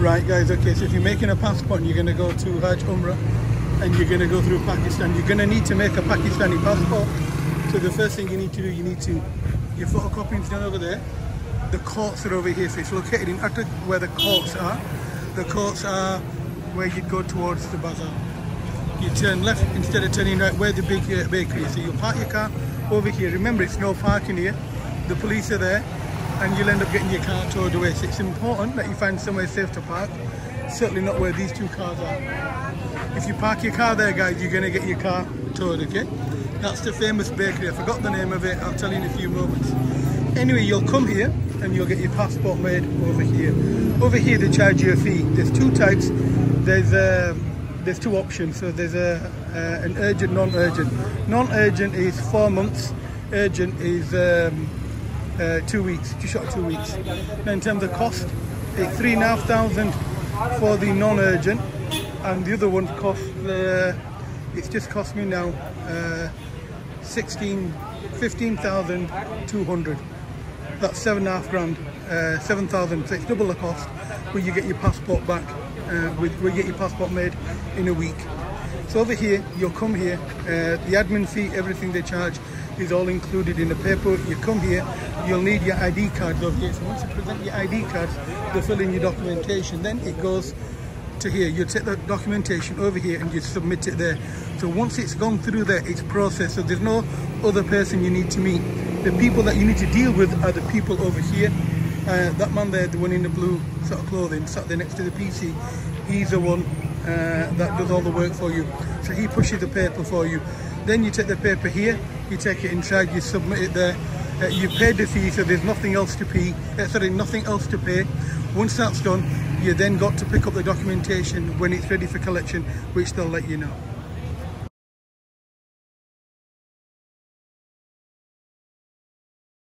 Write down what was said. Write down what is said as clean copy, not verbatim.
Right guys, okay, so if you're making a passport and you're going to go to Hajj, umrah, and you're going to go through Pakistan, you're going to need to make a Pakistani passport. So the first thing you need to do, your photocopying's done over there. The courts are over here, so it's located in Atta where the courts are. The courts are where you'd go towards the bazaar. You turn left instead of turning right where the big bakery is. So you'll park your car over here. Remember, it's no parking here. The police are there and you'll end up getting your car towed away. So it's important that you find somewhere safe to park. Certainly not where these two cars are. If you park your car there, guys, you're going to get your car towed, okay? That's the famous bakery. I forgot the name of it. I'll tell you in a few moments. Anyway, you'll come here and you'll get your passport made over here. Over here, they charge you a fee. There's two types. There's two options. So there's an urgent, non-urgent. Non-urgent is 4 months. Urgent is 2 weeks, just short of 2 weeks. Now in terms of cost, it's $3,500 for the non-urgent, and the other one costs, it's just cost me now $15,200. That's $7.5 grand, 7,000. So it's double the cost, where you get your passport back, where you get your passport made in a week. So over here, you'll come here, the admin fee, everything they charge is all included in the paper. You come here, you'll need your ID cards over here. So once you present your ID cards, they fill in your documentation. Then it goes to here. You take the documentation over here and you submit it there. So once it's gone through there, it's processed. So there's no other person you need to meet. The people that you need to deal with are the people over here. That man there, the one in the blue sort of clothing, sat there next to the PC, he's the one that does all the work for you. So he pushes the paper for you. Then you take the paper here, you take it inside, you submit it there. You've paid the fee, so there's nothing else to pay. Nothing else to pay. Once that's done, you then got to pick up the documentation when it's ready for collection, which they'll let you know.